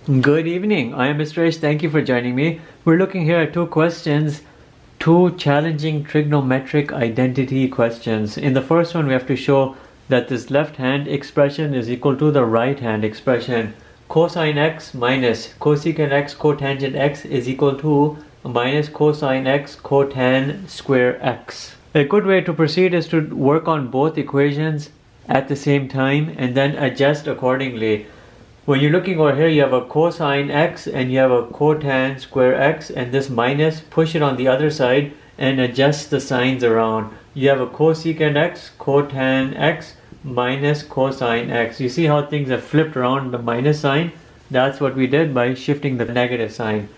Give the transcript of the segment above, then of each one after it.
Good evening. I am Mr. H. Thank you for joining me. We're looking here at two questions, two challenging trigonometric identity questions. In the first one, we have to show that this left-hand expression is equal to the right-hand expression. Cosine x minus cosecant x cotangent x is equal to minus cosine x cotan square x. A good way to proceed is to work on both equations at the same time and then adjust accordingly. When you're looking over here, you have a cosine x and you have a cotan square x, and this minus, push it on the other side and adjust the signs around. You have a cosecant x, cotan x, minus cosine x. You see how things have flipped around the minus sign? That's what we did by shifting the negative sign.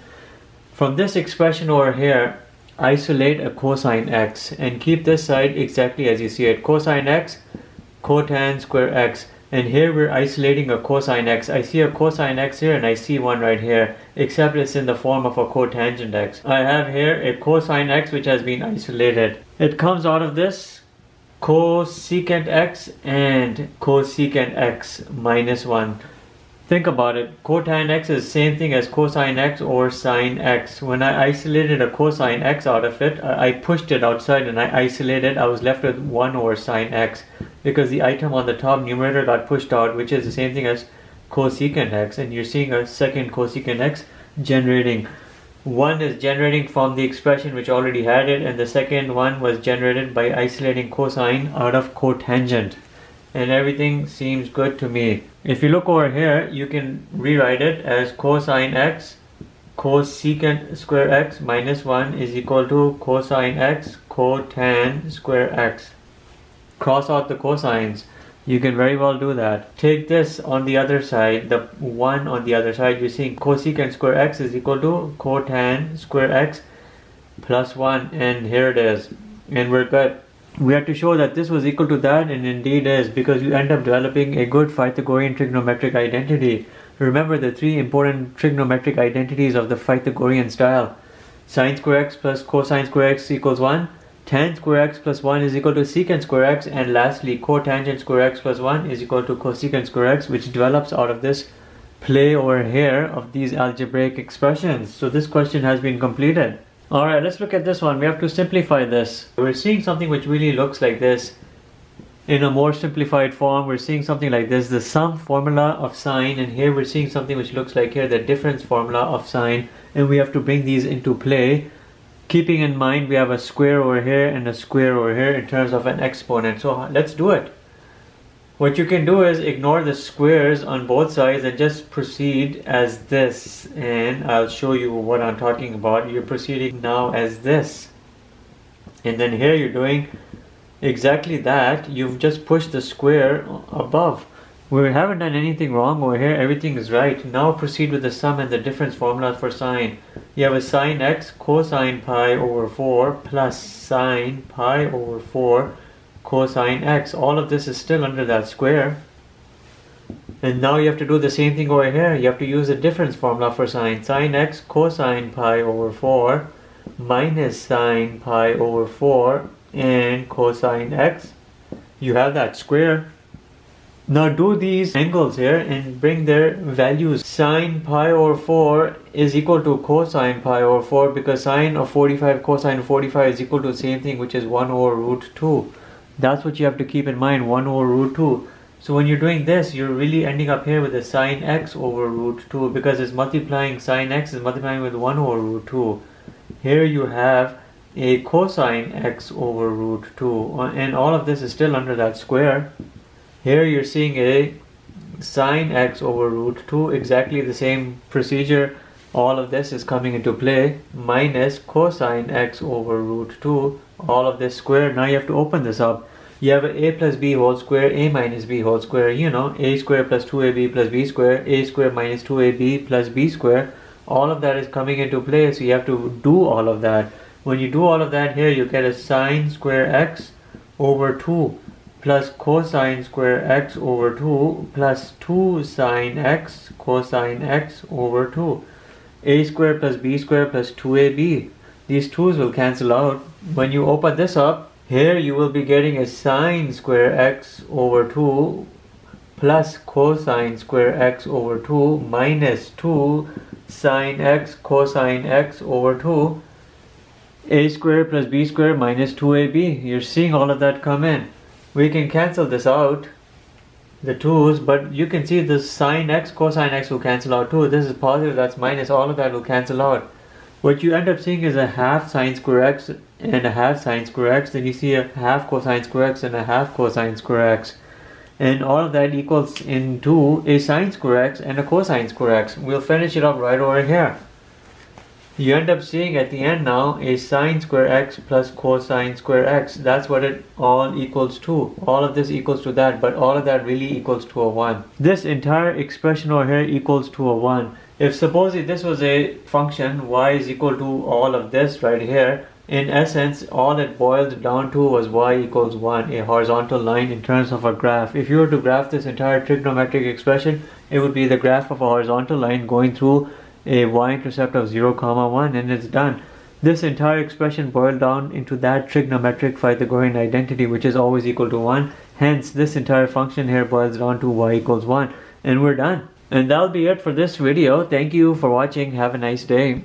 From this expression over here, isolate a cosine x and keep this side exactly as you see it. Cosine x, cotan square x. And here we're isolating a cosine x. I see a cosine x here and I see one right here, except it's in the form of a cotangent x. I have here a cosine x which has been isolated. It comes out of this cosecant x and cosecant x minus 1. Think about it. Cotan x is the same thing as cosine x or sine x. When I isolated a cosine x out of it, I pushed it outside and I isolated. I was left with 1 over sine x because the item on the top numerator got pushed out, which is the same thing as cosecant x. And you're seeing a second cosecant x generating. One is generating from the expression which already had it, and the second one was generated by isolating cosine out of cotangent. And everything seems good to me. If you look over here, you can rewrite it as cosine x cosecant square x minus 1 is equal to cosine x cotan square x. Cross out the cosines. You can very well do that. Take this on the other side, the 1 on the other side. You're seeing cosecant square x is equal to cotan square x plus 1, and here it is. And we're good. We had to show that this was equal to that, and indeed is, because you end up developing a good Pythagorean trigonometric identity. Remember the three important trigonometric identities of the Pythagorean style. Sine square x plus cosine square x equals 1. Tan square x plus 1 is equal to secant square x. And lastly, cotangent square x plus 1 is equal to cosecant square x, which develops out of this play over here of these algebraic expressions. So this question has been completed. Alright, let's look at this one. We have to simplify this. We're seeing something which really looks like this. In a more simplified form, we're seeing something like this. The sum formula of sine, and here we're seeing something which looks like here, the difference formula of sine. And we have to bring these into play. Keeping in mind we have a square over here and a square over here in terms of an exponent. So let's do it. What you can do is ignore the squares on both sides and just proceed as this, and I'll show you what I'm talking about. You're proceeding now as this, and then here you're doing exactly that. You've just pushed the square above. We haven't done anything wrong over here. Everything is right. Now proceed with the sum and the difference formula for sine. You have a sine x cosine pi over 4 plus sine pi over 4 cosine x. All of this is still under that square. And now you have to do the same thing over here. You have to use the difference formula for sine. Sine x cosine pi over 4 minus sine pi over 4 and cosine x. You have that square. Now do these angles here and bring their values. Sine pi over 4 is equal to cosine pi over 4 because sine of 45 cosine of 45 is equal to the same thing, which is 1 over root 2. That's what you have to keep in mind, 1 over root 2. So when you're doing this, you're really ending up here with a sine x over root 2 because it's multiplying, sine x is multiplying with 1 over root 2. Here you have a cosine x over root 2, and all of this is still under that square. Here you're seeing a sine x over root 2, exactly the same procedure. All of this is coming into play, minus cosine x over root 2, all of this square. Now you have to open this up. You have a plus b whole square, a minus b whole square, a square plus 2ab plus b square, a square minus 2ab plus b square. All of that is coming into play, so you have to do all of that. When you do all of that here, you get a sine square x over 2 plus cosine square x over 2 plus 2 sine x cosine x over 2. A square plus b square plus 2ab. These 2's will cancel out. When you open this up, here you will be getting a sine square x over 2 plus cosine square x over 2 minus 2 sine x cosine x over 2, a square plus b square minus 2ab. You're seeing all of that come in. We can cancel this out, the 2's, but you can see the sine x cosine x will cancel out too. This is positive, that's minus, all of that will cancel out. What you end up seeing is a half sine square x and a half sine square x. Then you see a half cosine square x and a half cosine square x. And all of that equals into a sine square x and a cosine square x. We'll finish it up right over here. You end up seeing at the end now a sine square x plus cosine square x. That's what it all equals to. All of this equals to that, but all of that really equals to a 1. This entire expression over here equals to a 1. If supposedly this was a function, y is equal to all of this right here, in essence all it boiled down to was y equals 1, a horizontal line in terms of a graph. If you were to graph this entire trigonometric expression, it would be the graph of a horizontal line going through a y-intercept of 0, 1, and it's done. This entire expression boiled down into that trigonometric Pythagorean identity, which is always equal to 1. Hence, this entire function here boils down to y equals 1, and we're done. And that'll be it for this video. Thank you for watching. Have a nice day.